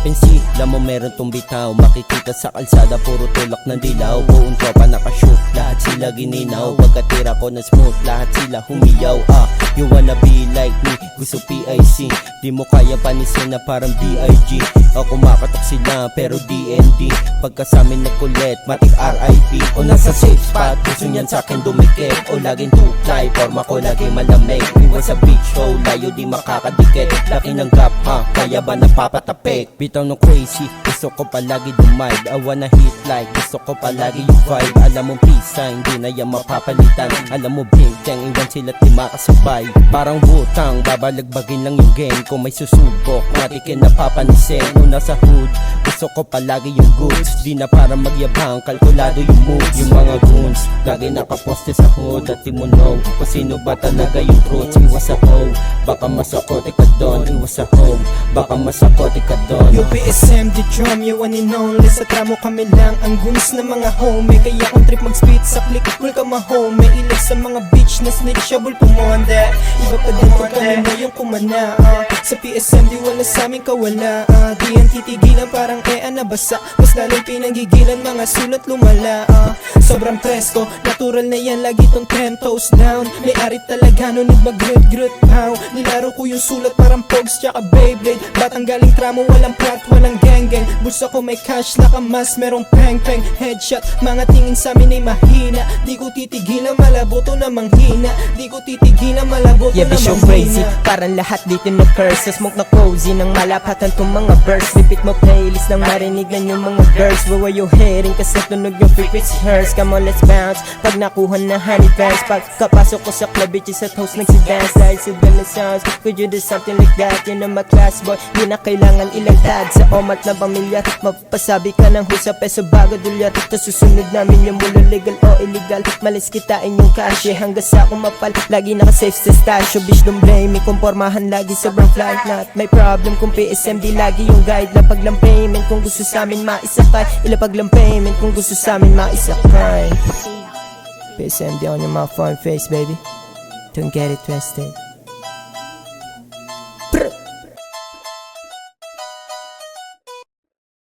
FNC, alam mo meron tong bitaw. Makikita sa kalsada, puro tulak ng dilaw. Buong tropa nakashoot, lahat sila gininaw. Pagkatira ko na smooth, lahat sila humiyaw. You wanna be like me, gusto PIC. Di mo kaya panisin na parang BIG. Ako makatok sila pero DND. Pagka sa amin nagkulit, matik RIP. O nasa safe spot, gusto niyan sa'kin dumikit. O laging tuklay, forma ko lagi malamig. Iwan sa beach show, layo di makakadikit. Laki ng gap kaya ba napapatapik? Bitaw ng crazy, gusto ko palagi dumide. I wanna hit like, gusto ko palagi yung vibe. Alam mo peace sign, di na yan mapapalitan. Alam mo bing tang, iwan sila di makasabay. Parang butang, babalagbagin lang yung game. Kung may susubok, matikin napapanisin. Una sa hood, gusto ko palagi yung goods. Di na para magyabang, kalkulado yung moves. Yung mga goons, lagi nakaposte sa hood. At di mo know, kung sino ba talaga yung truth. Iwas sa home, baka masakote ka doon. Iwas sa home, baka masakote ka doon. UPSM, the drum, you one and only. Sa tramo kami lang, ang goons na mga homie. Kaya kung trip mag-spit sa click, welcome my home. May ilag sa mga bitch na snitchable pumonda. Iba pa din pag kami na yung kumana. Sa PSM, di wala sa amin kawala. Di yan titigilan, parang nabasa. Mas lalong pinanggigilan, mga sulat lumala. Sobrang presko, natural na yan, lagi tong 10 toes down. May ari talaga, no need mag-grut pow. Nilaro ko yung sulat, parang Pogs tsaka Beyblade. Batang galing tramo, walang plot, walang gang-gang. Bulsa ko may cash, lakamas, merong peng-peng. Headshot, mga tingin sa amin ay mahina. Di ko titigilan, malaboto na manghina. Di ko titigilan, malaboto na so manghina. crazy, parang lahat dito na curse. Sa smoke na cozy, nang malapatan tong mga verse. Repeat mo playlist nang marinig na yung mga girls. Where were you heading? Kasi tunog yung frequency hers. Come on, let's bounce. Pag nakuha na honey fans, pagkapasok ko sa club, bitches at host nagsi-dance. Dahil sa ganun sounds, could you do something like that? Yun ang ma-class boy, di na kailangan ilang tag. Sa omat na pamilyar, mapasabi ka ng husa peso bago dolyar. Tas susunod namin yung mula legal o illegal. Malis kitain yung cash, hanggang sa kumapal. Lagi naka-safe sa stash, so bitch don't blame me. Kumpormahan lagi sobrang fly, not my problem. Kung PSM di lagi yung guide. Lapag lang payment kung gusto sa amin maisakay. Ilapag lang payment kung gusto sa amin maisakay. PSM di on your mouth phone face baby, don't get it twisted.